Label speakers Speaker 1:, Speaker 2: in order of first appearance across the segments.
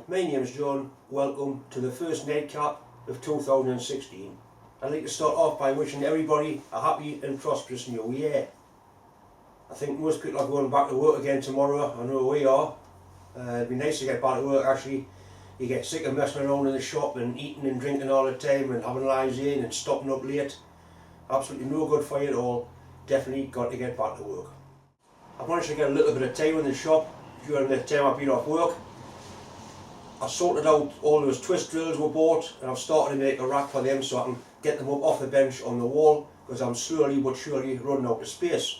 Speaker 1: my name's John. Welcome to the first nightcap of 2016. I'd like to start off by wishing everybody a happy and prosperous new year. I think most people are going back to work again tomorrow. I know we are. It'd be nice to get back to work actually. You get sick of messing around in the shop and eating and drinking all the time and having lives in and stopping up late. Absolutely no good for you at all. Definitely got to get back to work. I've managed to get a little bit of time in the shop during the time I've been off work. I sorted out all those twist drills we bought and I've started to make a rack for them so I can get them up off the bench on the wall because I'm slowly but surely running out of space.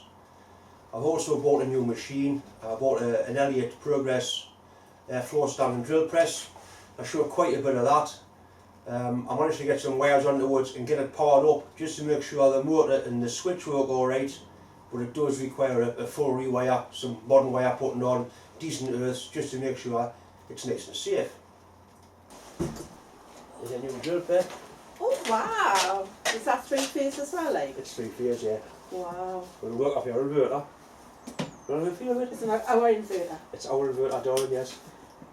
Speaker 1: I've also bought a new machine. I bought an Elliot Progress floor standing drill press. I showed quite a bit of that. I managed to get some wires onto it and get it powered up just to make sure the motor and the switch work alright, but it does require a full rewire, some modern wire putting on, decent earths, just to make sure it's nice and safe. There's a new drill bit.
Speaker 2: Oh wow! Is that 3-phase as well, like?
Speaker 1: It's 3-phase, yeah.
Speaker 2: Wow.
Speaker 1: We'll work off your inverter. You want to have a feel of it?
Speaker 2: It's our inverter.
Speaker 1: It's our inverter, darling, yes.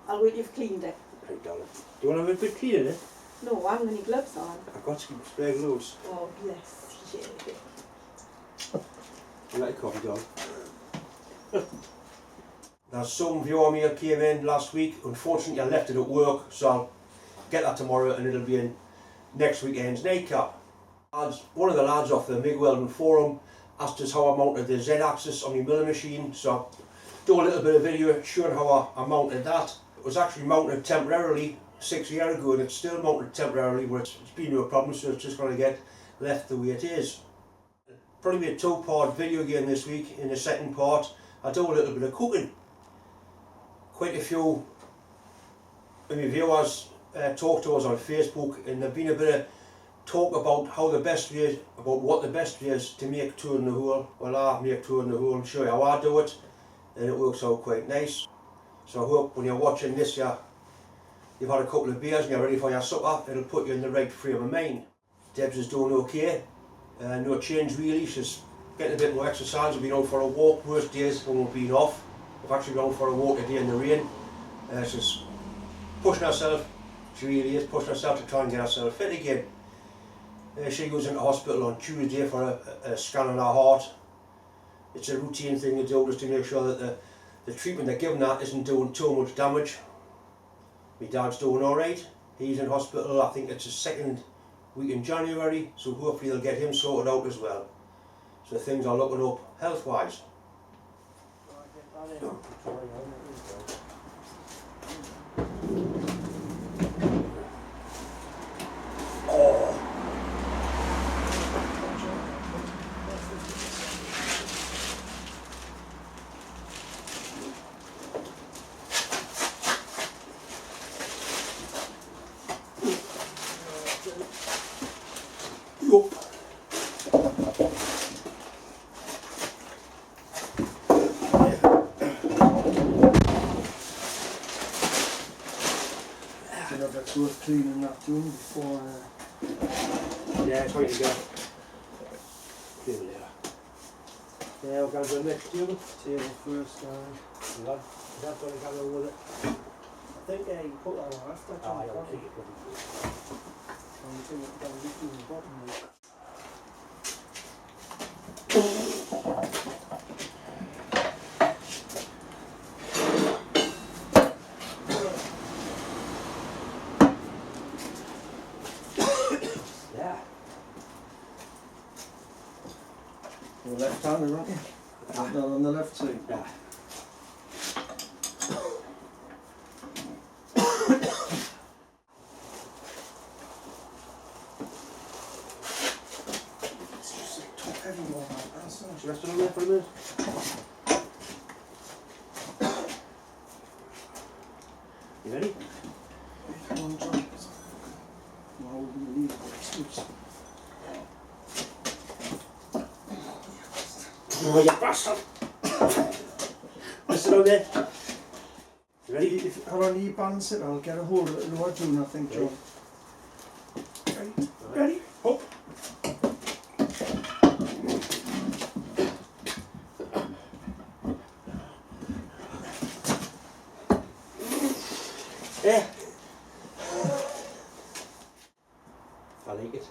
Speaker 2: I'll wait you've cleaned it.
Speaker 1: Right, darling. Do you want to have a bit clean in it?
Speaker 2: No, I haven't any gloves on.
Speaker 1: I've got some spray gloves.
Speaker 2: Oh yes, yeah.
Speaker 1: You like a coffee, darling? Now some viewer mail came in last week. Unfortunately I left it at work, so I'll get that tomorrow and it'll be in next weekend's nightcap. One of the lads off the MIG welding forum asked us how I mounted the Z-axis on my milling machine, so I'll do a little bit of video showing how I mounted that. It was actually mounted temporarily 6 years ago and it's still mounted temporarily, but it's been no problem, so it's just going to get left the way it is. Probably be a two-part video again this week. In the second part I'll do a little bit of cooking. Quite a few of my viewers talk to us on Facebook and there's been a bit of talk about what the best way is to make tour in the hole. Well, I make tour in the hole and show you how I do it, and it works out quite nice. So I hope when you're watching this you've had a couple of beers and you're ready for your supper. It'll put you in the right frame of mind. Debs is doing okay, no change really. She's getting a bit more exercise. We've been out for a walk most days when we've been off. We've actually gone for a walk today in the rain. She's pushing herself. She really is pushing herself to try and get herself fit again. She goes into hospital on Tuesday for a scan on her heart. It's a routine thing to do just to make sure that the treatment they're giving her isn't doing too much damage. My dad's doing alright. He's in hospital, I think it's his second week in January, so hopefully they'll get him sorted out as well. So things are looking up health wise.
Speaker 3: That's worth cleaning that too before.
Speaker 1: Yeah, it's ready to go. Yeah, we're going to the next table.
Speaker 3: Table first.
Speaker 1: That's what I got over with it.
Speaker 3: I think you put that on after.
Speaker 1: I don't think it Yeah.
Speaker 3: You're left-handed, aren't you? Not on the left side.
Speaker 1: Yeah.
Speaker 3: It's just a top heavy one, man. That's not.
Speaker 1: Should I rest it on there for a minute? You ready?
Speaker 3: Come on, John. No, we leave it.
Speaker 1: Oh, you bastard! Rest it on there. You ready?
Speaker 3: If how long you balance it, I'll get a hold of it lower down, I think, John. Ready? Ready? Up.
Speaker 1: Yeah. like it.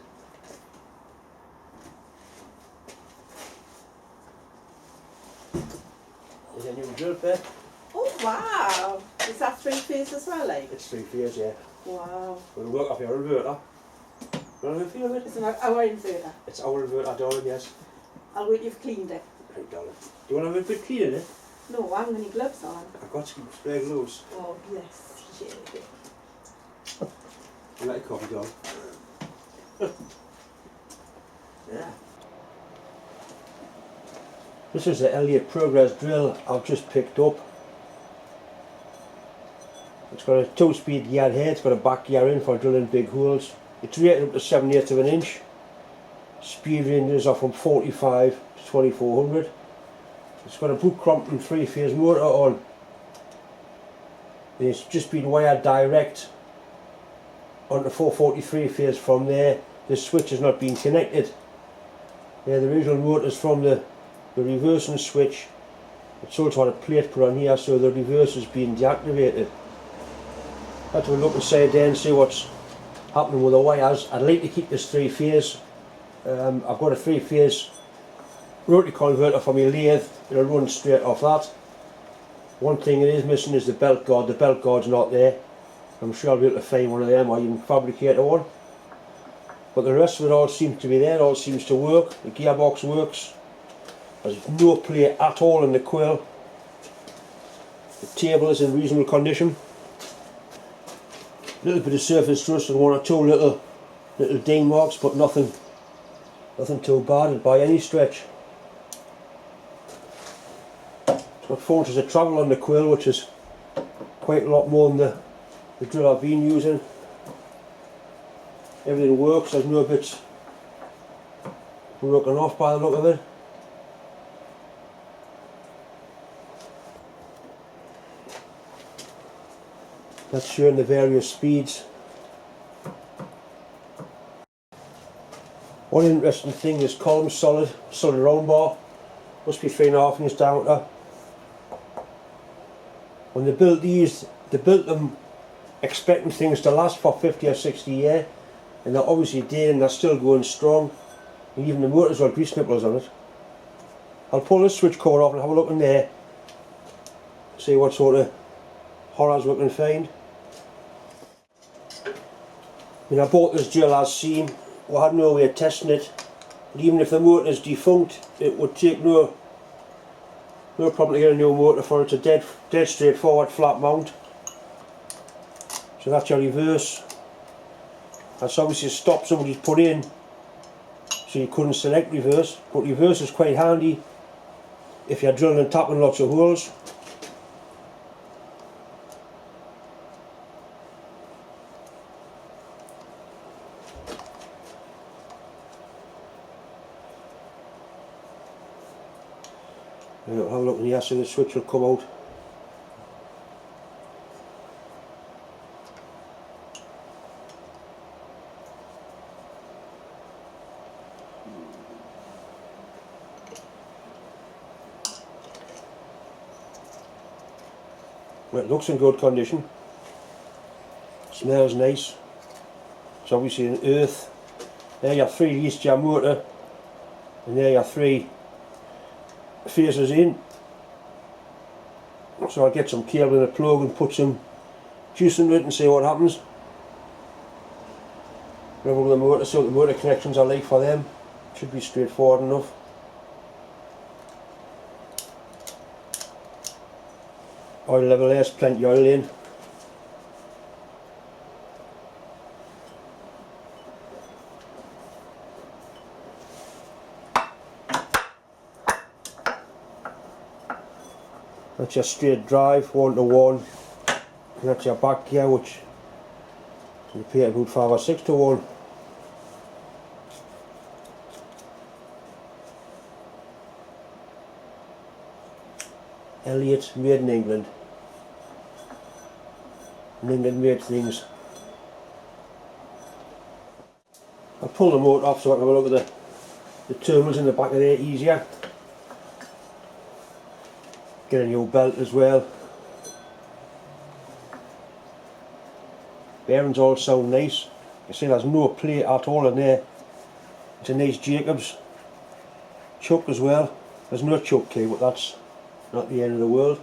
Speaker 1: Is there a new drill bit?
Speaker 2: Oh wow! Is that 3-phase as well, like?
Speaker 1: It's 3-phase, yeah.
Speaker 2: Wow.
Speaker 1: We'll work off your inverter. You want to feel of it?
Speaker 2: It's an hour inverter.
Speaker 1: It's our inverter, darling, yes.
Speaker 2: I'll wait you've cleaned it.
Speaker 1: Right, darling. Do you want to have a bit cleaning it?
Speaker 2: No, I haven't got any gloves on.
Speaker 1: I've got some spare gloves.
Speaker 2: Oh yes, yeah.
Speaker 1: You like a coffee, dog?
Speaker 2: Yeah.
Speaker 1: This is the Elliot Progress drill I've just picked up. It's got a 2-speed yard head, it's got a back gear in for drilling big holes. It's rated up to 7/8 of an inch. Speed ranges are from 45 to 2400. It's got a Brook Crompton 3-phase motor on. And it's just been wired direct onto 443 phase from there. The switch has not been connected. Yeah, the original motor's from the reversing switch. It's also had a plate put on here, so the reverse has been deactivated. Let's have a look inside there and see what's happening with the wires. I'd like to keep this 3-phase. I've got a 3-phase rotary converter for my lathe. It'll run straight off that. One thing it is missing is the belt guard. The belt guard's not there. I'm sure I'll be able to find one of them or even fabricate one. But the rest of it all seems to be there. It all seems to work. The gearbox works. There's no play at all in the quill. The table is in reasonable condition. A little bit of surface rust and 1 or 2 little ding marks, but nothing too bad by any stretch. It's got 4 inches of travel on the quill, which is quite a lot more than the drill I've been using. Everything works, there's no bits broken off by the look of it. That's showing the various speeds. One interesting thing is column solid round bar. Must be 3.5 inches diameter. When they built these, they built them expecting things to last for 50 or 60 years, and they obviously did, and they're still going strong. And even the motor's got grease nipples on it. I'll pull this switch cord off and have a look in there, see what sort of horrors we can find. I mean, I bought this drill as seen. We had no way of testing it. And even if the motor is defunct, it would take no problem to get a new motor for it. It's a dead straightforward flat mount. So that's your reverse. That's obviously a stop somebody's put in, so you couldn't select reverse. But reverse is quite handy if you're drilling and tapping lots of holes. Have a look in here so the switch will come out. Well, it looks in good condition. Smells nice. It's obviously an earth. There you have 3 east jam motor, and there you have 3 phases in. So I'll get some cable in a plug and put some juice into it and see what happens. Level the motor, see what the motor connections are like for them. Should be straightforward enough. Oil level there's plenty oil in. That's your straight drive, 1-to-1, and that's your back gear, which you pay about 5 or 6 to 1. Elliot, made in England. In England made things. I'll pull the motor off so I can have a look at the terminals in the back of there easier. Get a new belt as well. Bearings all sound nice. You see there's no plate at all in there. It's a nice Jacobs chuck as well. There's no chuck key, but that's not the end of the world.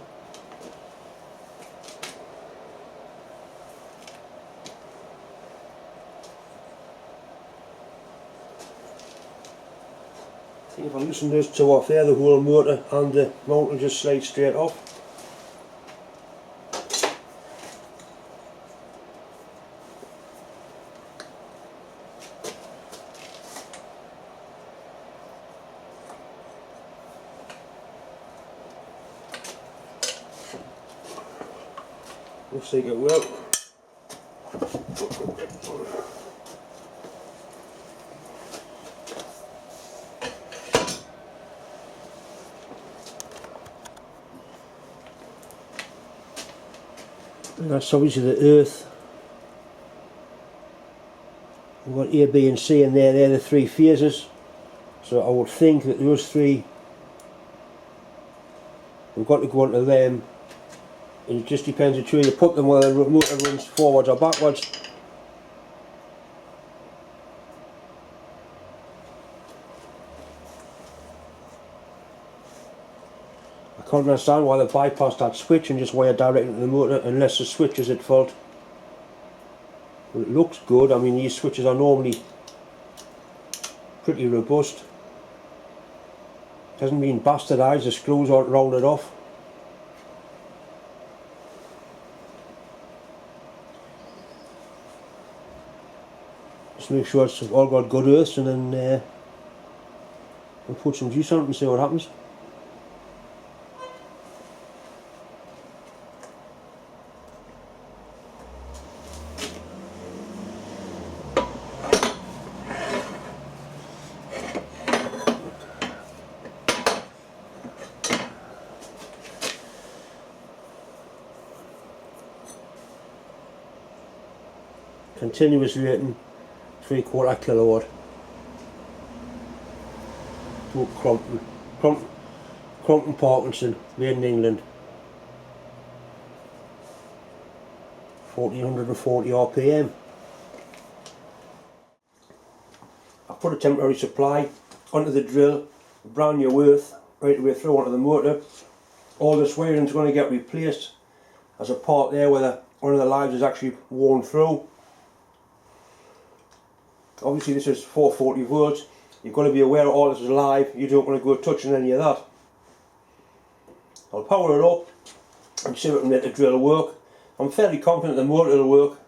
Speaker 1: I think if I loosen those two off there, the whole motor and the mount will just slide straight off. Looks like it will. And that's obviously the earth. We've got A, B and C in there, they're the three phases. So I would think that those three, we've got to go into them. It just depends which way you put them, whether the motor runs forwards or backwards. I can't understand why they bypassed that switch and just wire direct into the motor unless the switch is at fault. But it looks good. I mean, these switches are normally pretty robust. It hasn't been bastardised, the screws aren't rounded off. Just make sure it's all got good earths, and then we'll put some juice on it and see what happens. Continuous rating 3/4 kilowatt. To Crompton Parkinson, made in England. 1440 RPM. I put a temporary supply onto the drill, brand new earth right the way through onto the motor. All this wiring is going to get replaced. There's a part there where one of the lives is actually worn through. Obviously this is 440 volts, you've got to be aware of all this is live, you don't want to go touching any of that. I'll power it up and see if I can make the drill work. I'm fairly confident the motor will work.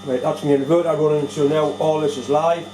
Speaker 1: Right, that's my inverter running, so now all this is live.